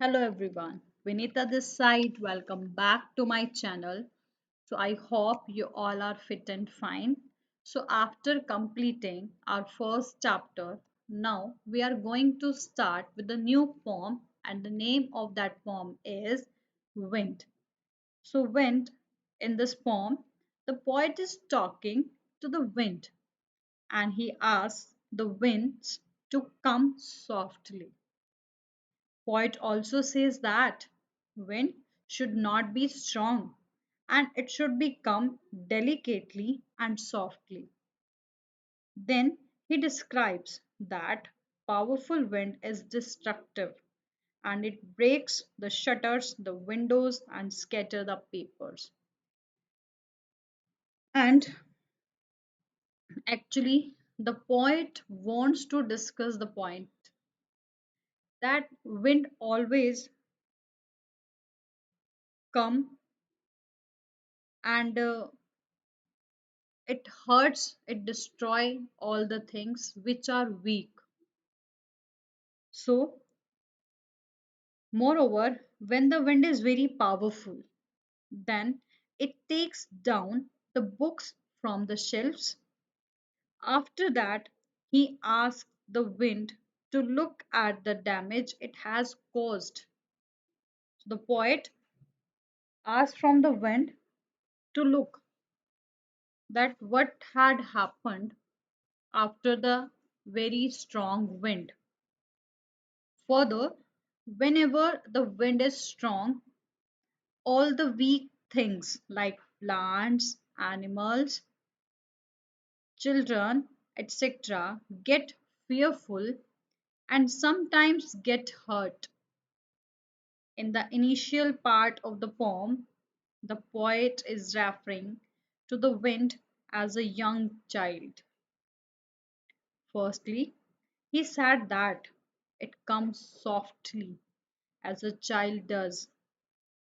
Hello everyone, Vinita this side. Welcome back to my channel. So I hope you all are fit and fine. So after completing our first chapter, now we are going to start with the new poem and the name of that poem is Wind. So wind in this poem, the poet is talking to the wind and he asks the winds to come softly. Poet also says that wind should not be strong and it should be come delicately and softly. Then he describes that powerful wind is destructive and it breaks the shutters, the windows, and scatter the papers. And actually, the poet wants to discuss the point that wind always come and it hurts, it destroy all the things which are weak. So moreover, when the wind is very powerful, then it takes down the books from the shelves. After that, he asks the wind to look at the damage it has caused. The poet asks from the wind to look that what had happened after the very strong wind. Further, whenever the wind is strong, all the weak things like plants, animals, children, etc., get fearful and sometimes get hurt. In the initial part of the poem, the poet is referring to the wind as a young child. Firstly, he said that it comes softly as a child does.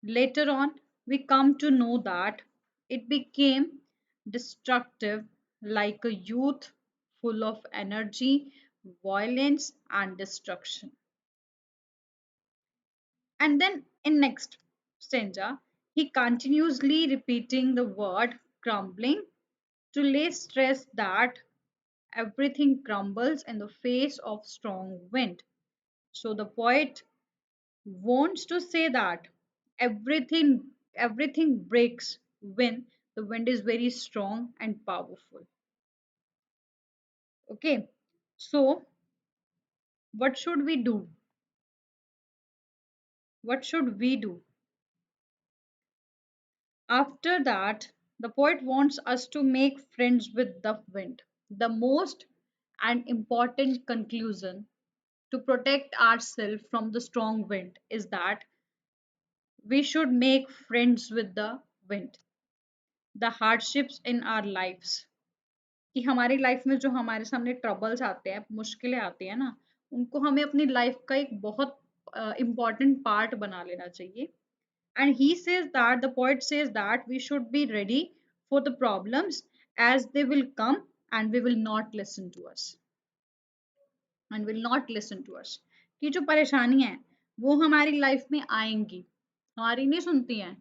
Later on, we come to know that it became destructive like a youth full of energy, violence, and destruction. And then in next stanza, he continuously repeating the word crumbling to lay stress that everything crumbles in the face of strong wind. So the poet wants to say that everything breaks when the wind is very strong and powerful. Okay, so what should we do? What should we do? After that, the poet wants us to make friends with the wind. The most and important conclusion to protect ourselves from the strong wind is that we should make friends with the wind. The hardships in our lives, कि हमारी life में जो हमारे सामने troubles आते हैं, मुश्किलें आती हैं ना, उनको हमें अपनी लाइफ का एक बहुत इम्पॉर्टेंट पार्ट बना लेना चाहिए. And he says that the poet says that we should be ready for the problems as they will come and we will not listen to us and will not listen to us. कि जो परेशानी है वो हमारी life में आएंगी, हमारी नहीं सुनती हैं.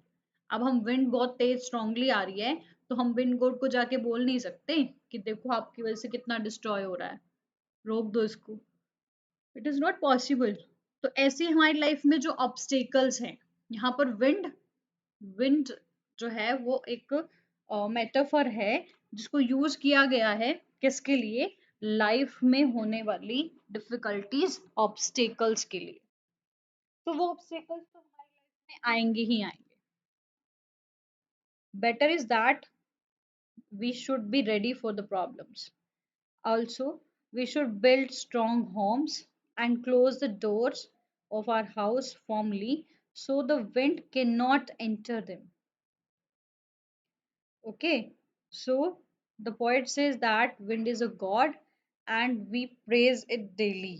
अब हम विंड बहुत तेज स्ट्रांगली आ रही है तो हम विंड गोड को जाके बोल नहीं सकते कि देखो आपकी वजह से कितना डिस्ट्रॉय हो रहा है, रोक दो इसको. It is not possible. तो ऐसे हमारी लाइफ में जो ऑब्स्टेकल्स हैं, यहाँ पर विंड विंड जो है वो एक मेटाफर है जिसको यूज किया गया है किसके लिए, लाइफ में होने वाली डिफिकल्टीज ऑब्स्टेकल्स के लिए. तो वो ऑब्स्टेकल्स तो हमारी लाइफ में आएंगे ही आएंगे. Better is that we should be ready for the problems. Also, we should build strong homes and close the doors of our house firmly so the wind cannot enter them. Okay, so the poet says that wind is a god and we praise it daily.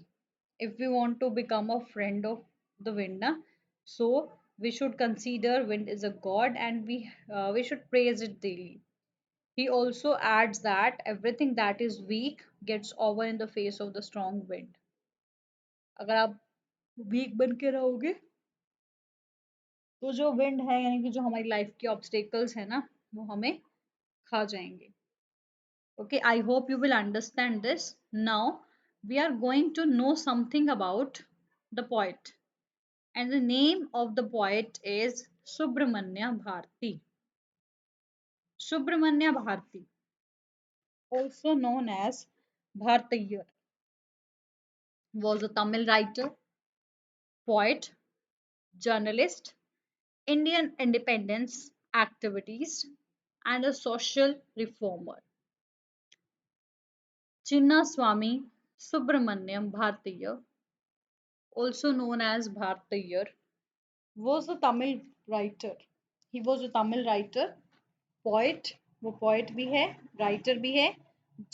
If we want to become a friend of the wind, na, so we should consider wind is a god and we should praise it daily. He also adds that everything that is weak gets over in the face of the strong wind. अगर आप week बन के रहोगे तो जो wind है यानी कि जो हमारी लाइफ के ऑब्स्टेकल्स है ना वो हमें खा जाएंगे. Okay, I hope you will understand this. Now we are going to know something about the poet. And the name of the poet is Subramanya Bharati. Subramanya Bharati, also known as Bhartiyar, was a Tamil writer, poet, journalist, Indian independence activist, and a social reformer. Chinnaswamy Subramanyam Bharatiya, also known as Bhartiyar, was a Tamil writer. He was a Tamil writer, poet, वो poet भी है, writer भी है,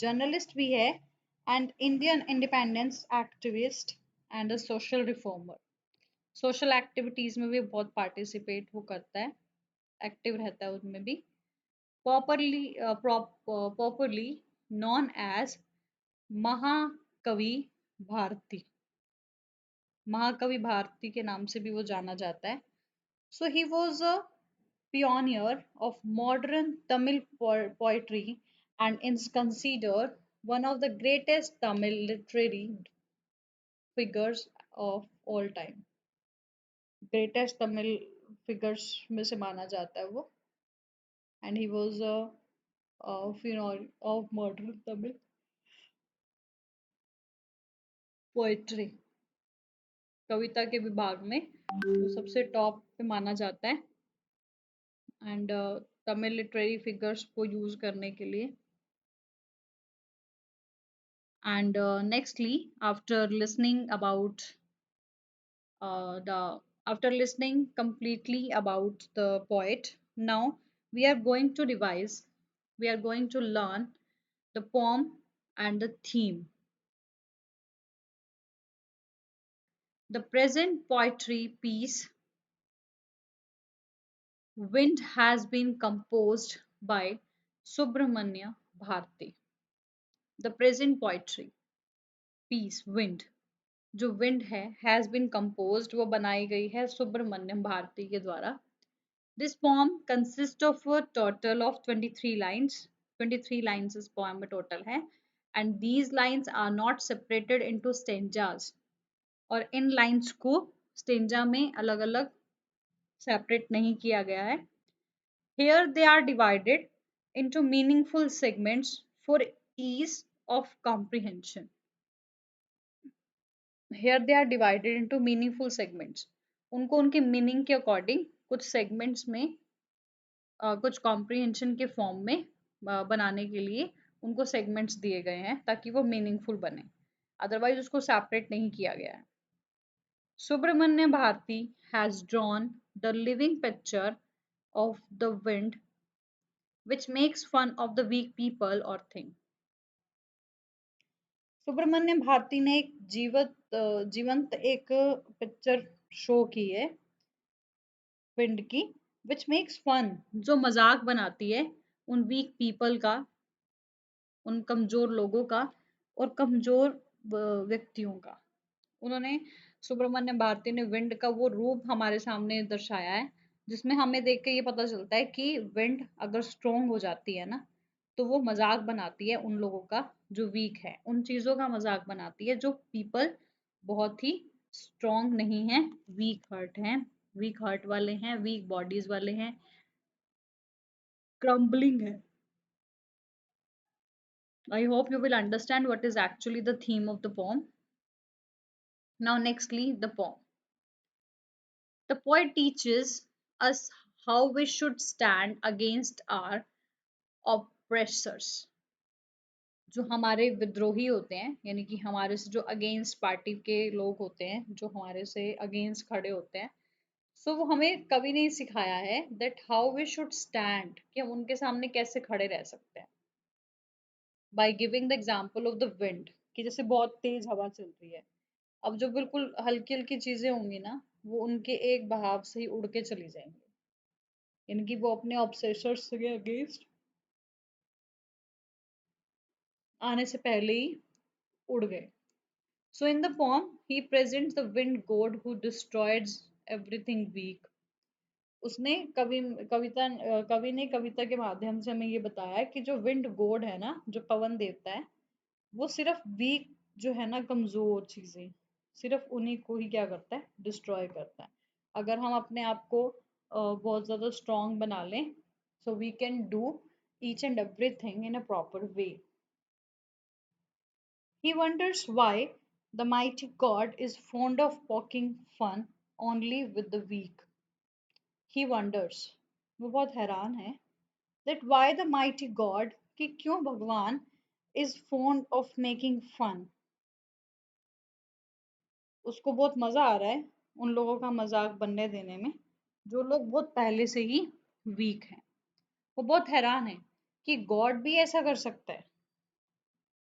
journalist भी है, and Indian independence activist and a social reformer. Social activities में भी बहुत participate वो करता है, active रहता है उनमें भी. Popularly known as महाकवि भारती. महाकवि भारती के नाम से भी वो जाना जाता है. So he was a pioneer of modern Tamil poetry and is considered one of the greatest Tamil literary figures of all time. Greatest Tamil figures में से माना जाता है वो. And he was a pioneer of modern Tamil poetry. कविता के विभाग में वो सबसे टॉप पे माना जाता है. एंड तमिल लिटरेरी फिगर्स को यूज करने के लिए. And nextly, the after listening completely about the poet, now we are going to revise. We are going to learn the poem and the theme. The present poetry piece, Wind, has been composed by Subramanya Bharti. The present poetry piece, Wind, जो wind है has been composed, वो बनाई गई है सुब्रमण्यम भारती के द्वारा. This poem consist of a total of 23 lines. 23 lines इस poem में टोटल है. And these lines are not separated into stanzas. और इन लाइन्स को स्टेंजा में अलग अलग सेपरेट नहीं किया गया है. Here they are divided into meaningful segments for ease of comprehension. Here they are divided into meaningful segments. उनको उनके मीनिंग के अकॉर्डिंग कुछ सेगमेंट्स में कुछ कॉम्प्रिहेंशन के फॉर्म में बनाने के लिए उनको सेगमेंट्स दिए गए हैं ताकि वो मीनिंगफुल बने. अदरवाइज उसको सेपरेट नहीं किया गया है. Subramanya Bharti has drawn the living picture of the wind which makes fun of the weak people or thing. Subramanya Bharti ने एक जीवंत एक पिक्चर शो की है विंड की, विच मेक्स फन, जो मजाक बनाती है उन वीक पीपल का, उन कमजोर लोगों का और कमजोर व्यक्तियों का. उन्होंने सुब्रमण्य भारती ने विंड का वो रूप हमारे सामने दर्शाया है जिसमें हमें देख के ये पता चलता है कि विंड अगर स्ट्रोंग हो जाती है ना तो वो मजाक बनाती है उन लोगों का जो वीक है. उन चीजों का मजाक बनाती है जो पीपल बहुत ही स्ट्रोंग नहीं है, वीक हर्ट हैं, वीक हर्ट वाले हैं, वीक बॉडीज वाले हैं, क्रम्बलिंग है. I hope you will understand what is actually the theme of the poem. Now nextly the poem. The poet teaches us how we should stand against our oppressors. जो हमारे विद्रोही होते हैं यानी कि हमारे से जो अगेंस्ट पार्टी के लोग होते हैं, जो हमारे से अगेंस्ट खड़े होते हैं, सो वो हमें कभी नहीं सिखाया है that how we should stand, कि हम उनके सामने कैसे खड़े रह सकते हैं. By giving the example of the wind, कि जैसे बहुत तेज हवा चल रही है, अब जो बिल्कुल हल्की हल्की चीजें होंगी ना वो उनके एक बहाव से ही उड़ के चली जाएंगी, यानी कि वो अपने ऑब्सेसर्स के अगेंस्ट आने से पहले ही उड़ गए. So in the poem, he presents the wind god who destroys everything weak. उसने कवि ने कविता के माध्यम से हमें ये बताया कि जो विंड गॉड है ना, जो पवन देवता है, वो सिर्फ वीक जो है ना, कमजोर चीजें, सिर्फ उन्हीं को ही क्या करता है, डिस्ट्रॉय करता है। अगर हम अपने आप को बहुत ज्यादा स्ट्रांग बना लें, so we can do each and everything in a proper way. He wonders why the mighty god is fond of poking fun only with the weak. He wonders, वो बहुत हैरान है, that why the mighty god, कि क्यों भगवान is fond of making fun, उसको बहुत मजा आ रहा है उन लोगों का मजाक बनने देने में जो लोग बहुत पहले से ही वीक हैं। वो बहुत हैरान है कि गॉड भी ऐसा कर सकता है।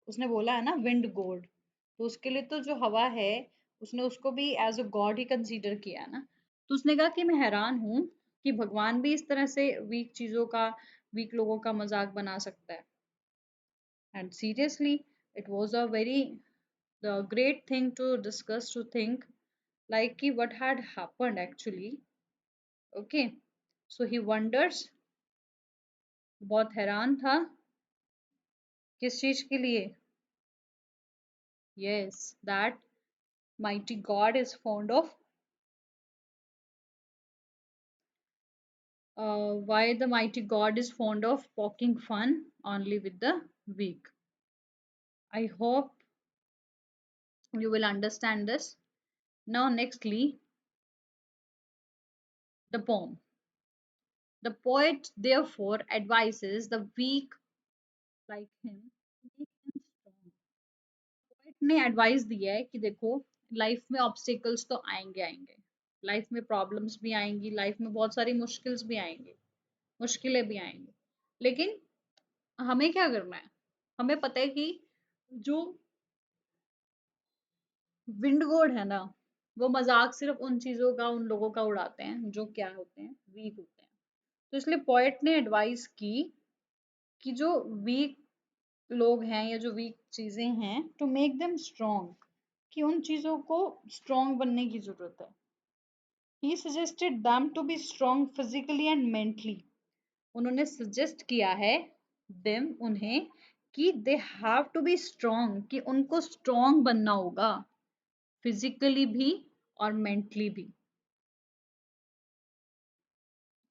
उसने बोला है ना विंड गॉड, तो उसके लिए तो जो हवा है, उसने उसको भी एज अ गॉड ही कंसीडर किया है ना। तो उसने कहा कि मैं हैरान हूँ कि भगवान भी इस तरह से वीक चीजों का, वीक लोगों का मजाक बना सकता है। And seriously, it was a very the great thing to discuss, to think like कि what had happened actually. Okay, so he wonders, बहुत हैरान था किस चीज के लिए? Yes, that mighty god is fond of why the mighty god is fond of poking fun only with the weak. I hope you will understand this. Now nextly, the poem. The poet therefore advises the weak like him to make him strong. Poet ने advice दिया है कि देखो, life में obstacles तो आएंगे आएंगे, life में प्रॉब्लम्स भी आएंगी, लाइफ में बहुत सारी मुश्किल्स भी आएंगी, मुश्किलें भी आएंगी, लेकिन हमें क्या करना है? हमें पता है कि जो विंड गॉड है ना, वो मजाक सिर्फ उन चीजों का, उन लोगों का उड़ाते हैं जो क्या होते हैं, वीक होते हैं। तो इसलिए पोएट ने एडवाइस की कि जो वीक लोग हैं या जो वीक चीजें हैं, टू मेक देम स्ट्रॉन्ग, कि उन चीजों को स्ट्रॉन्ग बनने की जरूरत है। He suggested them to be strong physically and mentally. उन्होंने सजेस्ट किया है देम, उन्हें, कि they have to be strong, कि उनको स्ट्रॉन्ग बनना होगा, फिजिकली भी और मेंटली भी।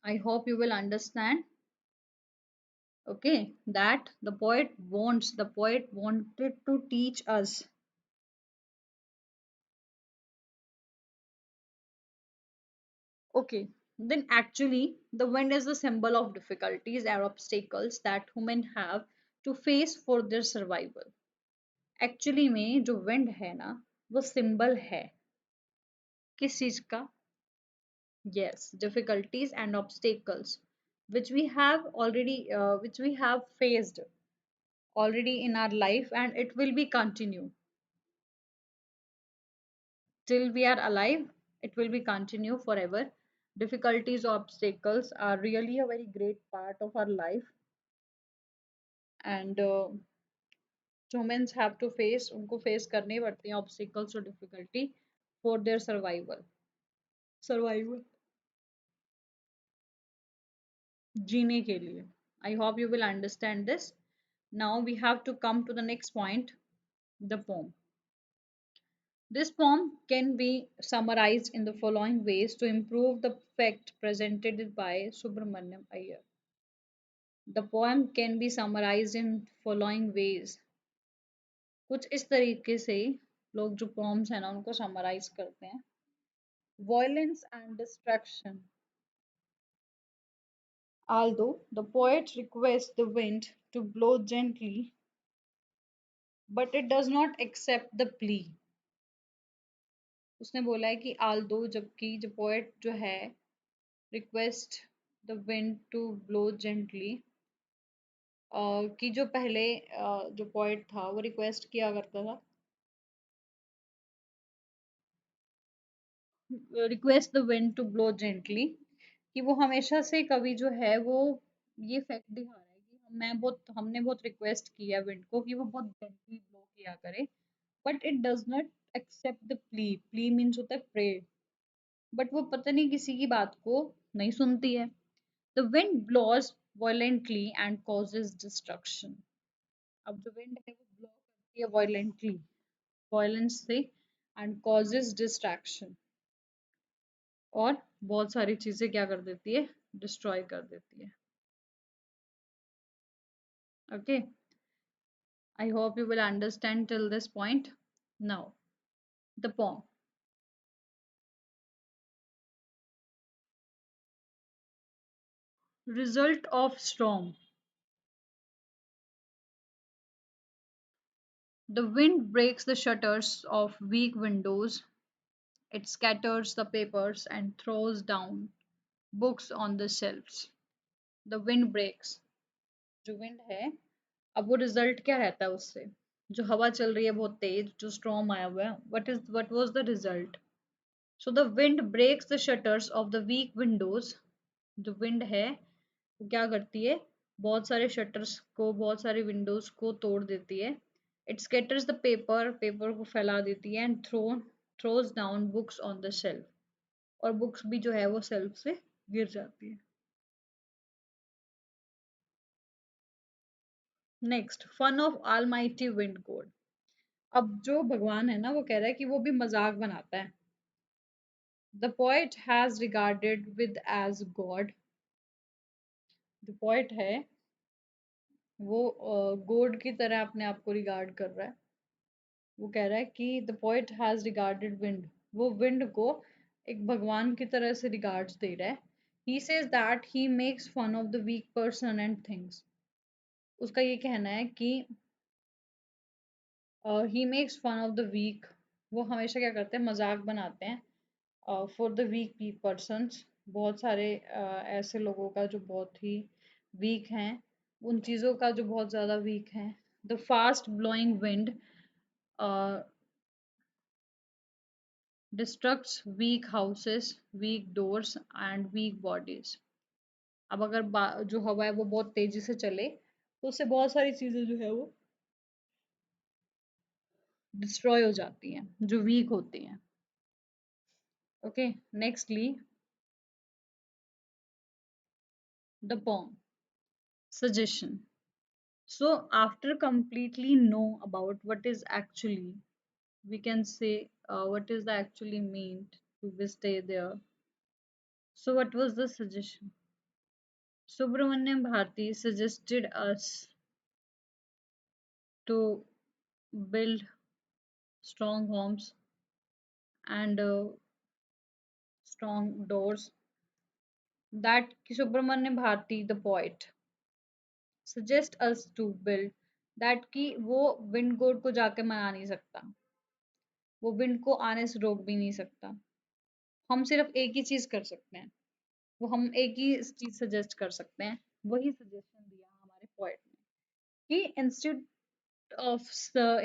आई hope you will understand. Okay, that the poet wanted to teach us. Okay, then actually, the wind is the symbol of difficulties and obstacles that women have to face for their survival. Actually में जो wind है ना, वो symbol है किस चीज का? Yes, difficulties and obstacles which we have already which we have faced already in our life, and it will be continue till we are alive. It will be continue forever. Difficulties, obstacles are really a very great part of our life, and humans have to face, उनको face करने पड़ते हैं obstacles और difficulty for their survival जीने के लिए। I hope you will understand this. Now we have to come to the next point, the poem. This poem can be summarized in the following ways to improve the fact presented by Subramanyam Iyer. The poem can be summarized in following ways. कुछ इस तरीके से लोग जो poems है ना, उनको summarize करते हैं. Violence and distraction. Although the poet requests the wind to blow gently, but it does not accept the plea. उसने बोला है कि although, जबकि जो poet जो है request the wind to blow gently, कि जो पहले जो पोएट था वो रिक्वेस्ट किया करता था, request the wind to blow gently, कि वो हमेशा से कवि जो है वो ये फैक्ट दिखा रहा है कि हमने बहुत रिक्वेस्ट किया विंड को कि वो बहुत जेंटली ब्लो किया करे, but it does not accept the plea. Plea means होता है प्रे, बट वो पता नहीं किसी की बात को नहीं सुनती है। The wind blows violently and causes destruction. अब जो विंड है वो ब्लो करती है वायलेंटली, वायलेंस से, एंड कॉजेज डिस्ट्रैक्शन, और बहुत सारी चीजें क्या कर देती है, डिस्ट्रॉय कर देती है। Okay, I hope you will understand till this point. Now the pome. Result of storm. The wind breaks the shutters of weak windows. It scatters the papers and throws down books on the shelves. The wind breaks. जो wind है, अब वो result क्या रहता है उससे, जो हवा चल रही है बहुत तेज, जो स्टॉर्म आया हुआ है, what was the result? So the wind breaks the shutters of the weak windows. जो विंड है वो क्या करती है, बहुत सारे शटर्स को, बहुत सारी विंडोज को तोड़ देती है। It scatters the paper, paper को फैला देती है, and throws down books on the shelf, और बुक्स भी जो है वो शेल्फ से गिर जाती है। Next, fun of almighty wind god. अब जो भगवान है ना, वो कह रहा है कि वो भी मजाक बनाता है। The poet has regarded with as god. जो पोएट है वो गॉड की तरह अपने आप को रिगार्ड कर रहा है। वो कह रहा है कि the poet has regarded wind, वो विंड को एक भगवान की तरह से रिगार्ड्स दे रहा है। He says that he makes fun of the weak person and things. उसका ये कहना है कि he makes fun of the weak, वो हमेशा क्या करते हैं, मजाक बनाते हैं फॉर द वीक पर्सन्स, बहुत सारे ऐसे लोगों का जो बहुत ही वीक हैं, उन चीज़ों का जो बहुत ज़्यादा वीक हैं। The fast blowing wind destructs weak houses, weak doors and weak bodies. अब अगर जो हवा है वो बहुत तेजी से चले तो उससे बहुत सारी चीज़ें जो है वो डिस्ट्रॉय हो जाती हैं, जो वीक होती हैं। Okay, nextly the pome suggestion. So after completely know about what is actually, we can say what is the actually meant to be stay there. So what was the suggestion? Subramanyam Bharti suggested us to build strong homes and strong doors. That Subramanyam Bharti, the poet, suggest us to build that कि वो wind गोड को जाके मना नहीं सकता, वो wind को आने से रोक भी नहीं सकता। हम सिर्फ एक ही चीज कर सकते हैं, वो हम एक ही चीज सजेस्ट कर सकते हैं। वही सजेशन दिया हमारे पोएट ने कि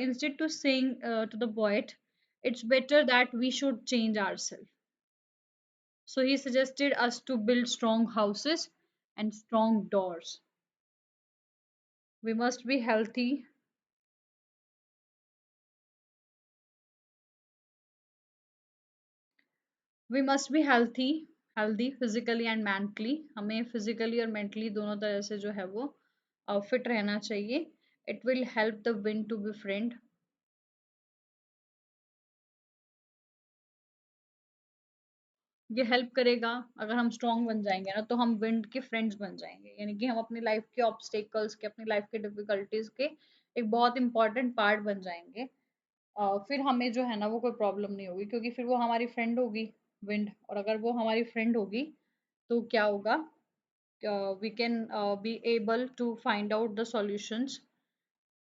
instead to saying to the poet, it's better that we should change ourselves. So he suggested us to build strong houses and strong doors. We must be healthy. We must be healthy physically and mentally. हमें physically और mentally दोनों तरह से जो है वो fit रहना चाहिए. It will help the wind to befriend. ये हेल्प करेगा, अगर हम स्ट्रांग बन जाएंगे ना तो हम विंड के फ्रेंड्स बन जाएंगे, यानी कि हम अपनी लाइफ के ऑब्स्टेकल्स के, अपनी लाइफ के डिफिकल्टीज के एक बहुत इंपॉर्टेंट पार्ट बन जाएंगे। फिर हमें जो है ना वो कोई प्रॉब्लम नहीं होगी, क्योंकि फिर वो हमारी फ्रेंड होगी विंड, और अगर वो हमारी फ्रेंड होगी तो क्या होगा, we can be able to find out the solutions,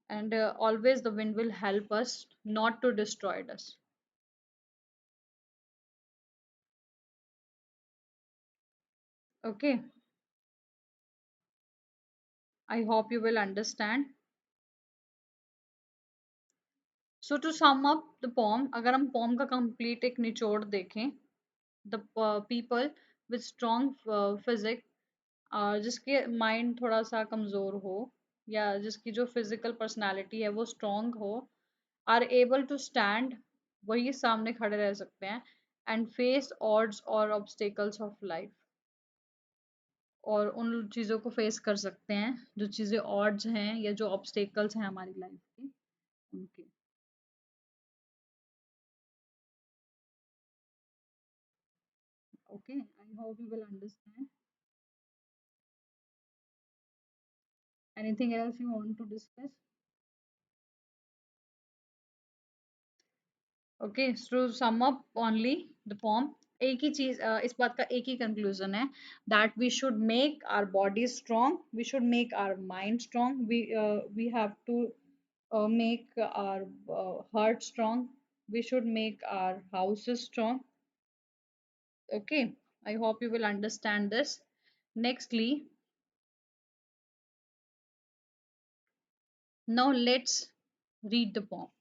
and always the wind will help us not to destroy us. Okay, I hope you will understand. So to sum up the poem, अगर हम poem का complete एक निचोड़ देखें, the people with strong physique, जिसके mind थोड़ा सा कमज़ोर हो, या जिसकी जो फिजिकल पर्सनालिटी है वो स्ट्रॉन्ग हो, आर एबल टू स्टैंड, वही सामने खड़े रह सकते हैं, एंड फेस ऑड्स और ऑब्स्टेकल्स ऑफ लाइफ। और उन चीज़ों को फेस कर सकते हैं जो चीज़ें ऑड्स हैं या जो ऑब्स्टेकल्स हैं हमारी लाइफ के उनके। Okay, I hope you will understand. Anything else you want to discuss? Okay, so sum up only the poem. एक ही चीज, इस बात का एक ही कंक्लूजन है that we should make our body strong, we should make our mind strong, we have to make our heart strong, we should make our houses strong. Okay, I hope you will understand this. Nextly, now let's read the poem.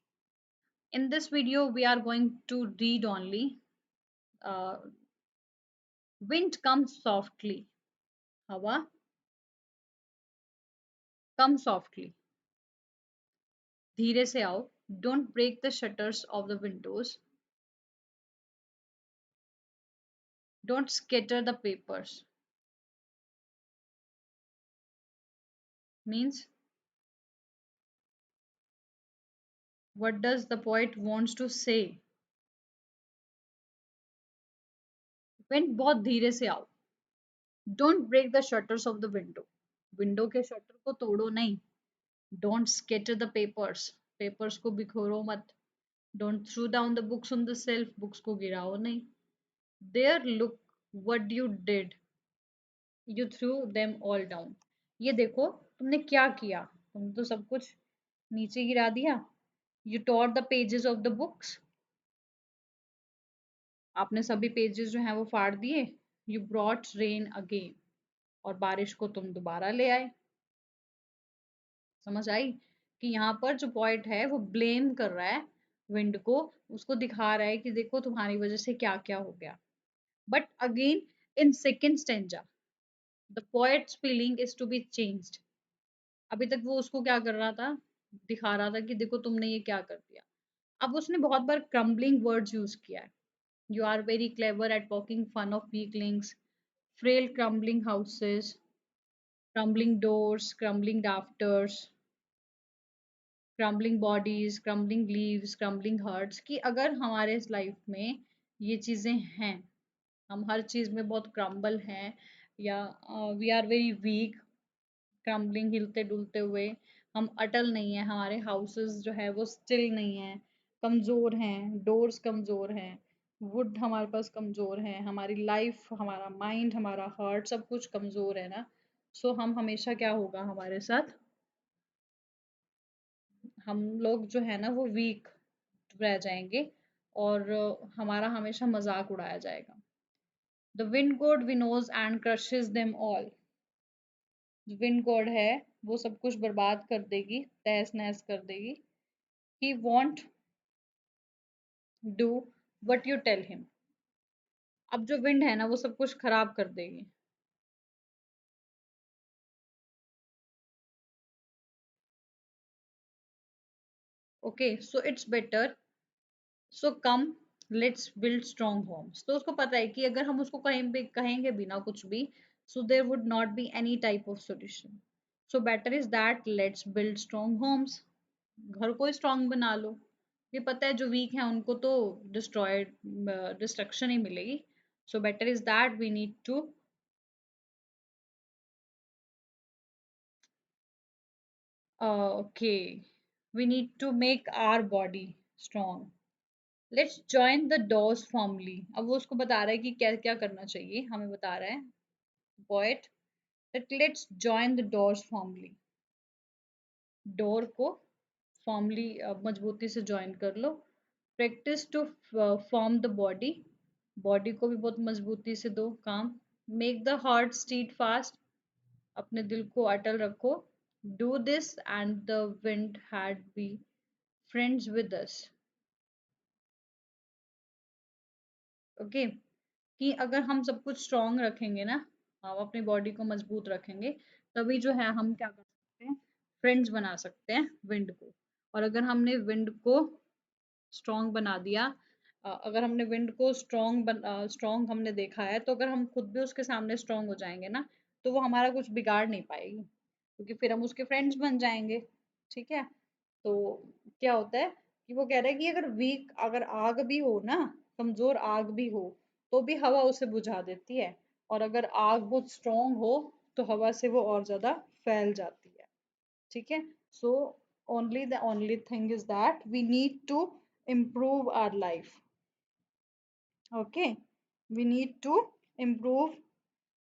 In this video we are going to read only uh, wind comes softly, hawa come softly, धीरे से आओ, don't break the shutters of the windows, don't scatter the papers. Means, what does the poet wants to say? Wind बहुत धीरे से आओ, don't break the shutters of the window, window के shutter को तोड़ो नहीं, don't scatter the papers, papers को बिखोरो मत, don't throw down the books on the shelf, books को गिराओ नहीं, there look what you did, you threw them all down, ये देखो तुमने क्या किया, तुम तो सब कुछ नीचे गिरा दिया, you tore the pages of the books, आपने सभी पेजेस जो हैं वो फाड़ दिए, you brought rain again, और बारिश को तुम दोबारा ले आए। समझ आई कि यहाँ पर जो पॉइंट है वो ब्लेम कर रहा है विंड को, उसको दिखा रहा है कि देखो तुम्हारी वजह से क्या क्या हो गया। But again in second stanza the poet's feeling is to be changed. अभी तक वो उसको क्या कर रहा था, दिखा रहा था कि देखो तुमने ये क्या कर दिया। अब उसने बहुत बार क्रम्बलिंग वर्ड्स यूज किया है, you are very clever at poking fun of weaklings, frail crumbling houses, crumbling doors, crumbling rafters, crumbling bodies, crumbling leaves, crumbling hearts, कि अगर हमारे लाइफ में ये चीज़ें हैं, हम हर चीज़ में बहुत क्रम्बल हैं, या we are very weak, crumbling हिलते डुलते हुए, हम अटल नहीं है, हमारे हाउसेस जो है वो स्टिल नहीं है, कमज़ोर हैं, डोर्स कमज़ोर हैं, वुड हमारे पास कमज़ोर है, हमारी लाइफ, हमारा माइंड, हमारा हार्ट, सब कुछ कमज़ोर है ना। सो हम हमेशा क्या होगा हमारे साथ, हम लोग जो है ना वो वीक रह जाएंगे, और हमारा हमेशा मजाक उड़ाया जाएगा। The wind god winnows and crushes them all, wind god है वो सब कुछ बर्बाद कर देगी, तहस नहस कर देगी। He won't do what you tell him, अब जो विंड है ना वो सब कुछ खराब कर देगी। Okay, so it's better, so come let's build strong homes. तो उसको पता है कि अगर हम उसको कहीं भी कहेंगे बिना कुछ भी, so there would not be any type of solution, so better is that let's build strong homes, घर को स्ट्रॉन्ग बना लो। ये पता है जो वीक है उनको तो डिस्ट्रॉयड डिस्ट्रक्शन ही मिलेगी, so better is that we need to okay, we need to make our body strong, let's join the doors formally. अब वो उसको बता रहा है कि क्या क्या करना चाहिए, हमें बता रहा है poet that let's join the doors firmly, door को फॉर्मली मजबूती से ज्वाइन कर लो, practice to form the body, body को भी बहुत मजबूती से दो काम, make the heart steadfast, अपने दिल को अटल रखो, do this and the wind had be friends with us. Okay, कि अगर हम सब कुछ स्ट्रॉन्ग रखेंगे ना, हम अपनी बॉडी को मजबूत रखेंगे, तभी जो है हम क्या कर सकते हैं, फ्रेंड्स बना सकते हैं विंड को। और अगर हमने विंड को स्ट्रॉन्ग बना दिया, अगर हमने विंड को स्ट्रॉन्ग हमने देखा है, तो अगर हम खुद भी उसके सामने स्ट्रॉन्ग हो जाएंगे ना, तो वो हमारा कुछ बिगाड़ नहीं पाएगी, क्योंकि फिर हम उसके फ्रेंड्स बन जाएंगे। ठीक है। तो क्या होता है कि वो कह रहा है कि अगर आग भी हो ना, कमजोर आग भी हो, तो भी हवा उसे बुझा देती है। और अगर आग बहुत स्ट्रांग हो, तो हवा से वो और ज्यादा फैल जाती है। ठीक है। सो only thing is that we need to improve our life. Okay, we need to improve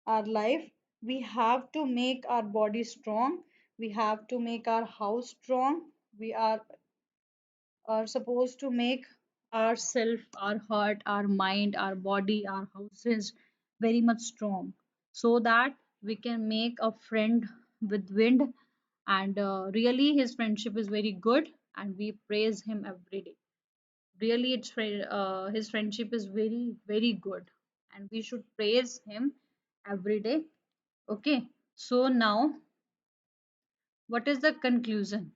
our life. We have to make our body strong. We have to make our house strong. We are supposed to make ourself, our heart, our mind, our body, our houses very much strong, so that we can make a friend with wind. And really, his friendship is very good, and we praise him every day. Really, his friendship is very, very good, and we should praise him every day. Okay. So now, what is the conclusion?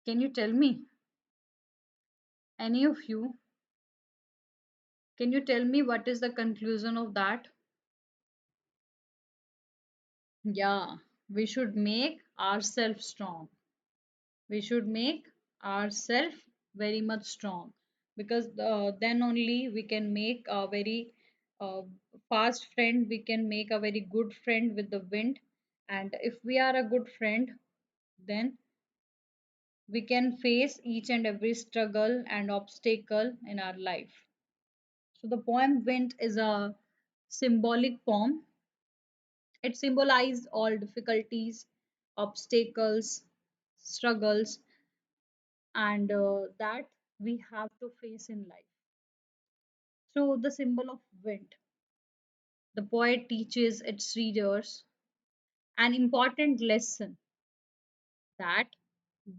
Can you tell me? Any of you? Can you tell me what is the conclusion of that? Yeah, we should make ourselves strong. We should make ourselves very much strong, because then only we can make a very uh, fast friend. We can make a very good friend with the wind. And if we are a good friend, then we can face each and every struggle and obstacle in our life. So the poem Wind is a symbolic poem. It symbolizes all difficulties, obstacles, struggles, and that we have to face in life. So, the symbol of wind. The poet teaches its readers an important lesson, that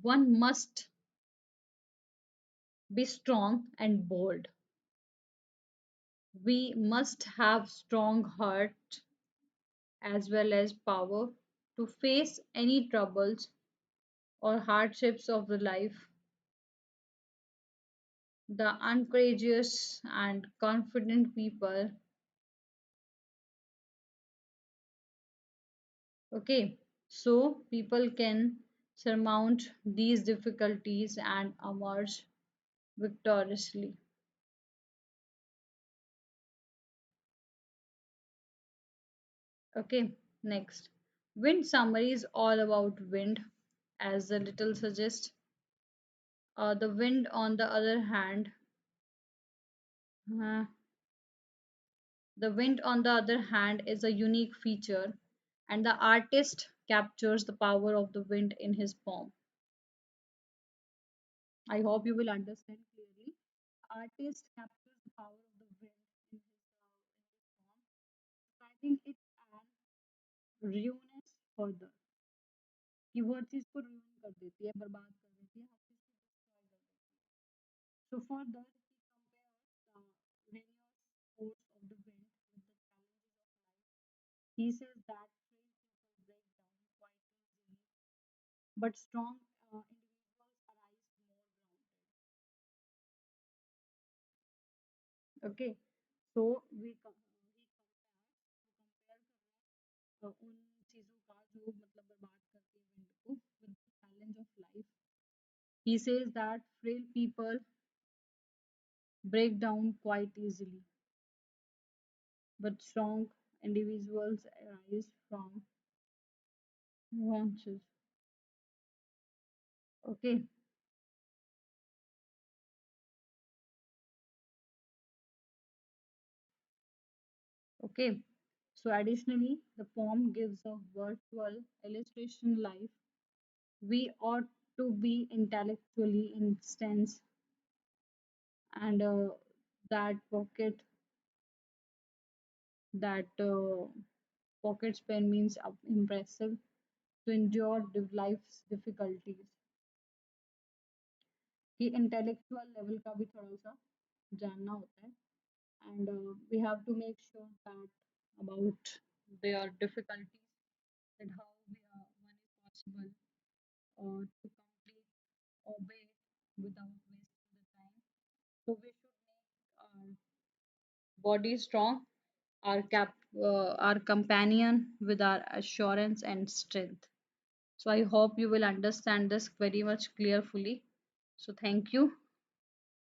one must be strong and bold. We must have strong heart as well as power to face any troubles or hardships of the life. The uncourageous and confident people, okay, so people can surmount these difficulties and emerge victoriously. Okay, next. Wind summary is all about wind, as the title suggests. The wind, on the other hand, uh, the wind, on the other hand, is a unique feature, and the artist captures the power of the wind in his poem. I hope you will understand clearly. Artist captures the power of the wind in this poem, describing it and ruinous further, कि वो हर चीज को ruin कर देती है, बर्बाद कर देती है, हर चीज को destroy कर देती है. So further, he compares the relentless force of the wind with the challenges of life. He says that frail people break down quite easily, but strong individuals arise more grounded. Okay, so he compares उन चीजों का जो मतलब बर्बाद करती है wind को with the challenge of life. He says that frail people break down quite easily, but strong individuals arise from branches. Okay, okay. So additionally, the poem gives a virtual illustration life. We ought to be intellectually instance, and that that pocket pen means impressive to endure life's difficulties, कि intellectual level का भी थोड़ा सा जानना होता है. And we have to make sure that about their difficulties, that how one is possible to complete obey without wasting the time. So we should make our body strong, our our companion with our assurance and strength. So I hope you will understand this very much clearly. So thank you.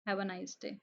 Have a nice day.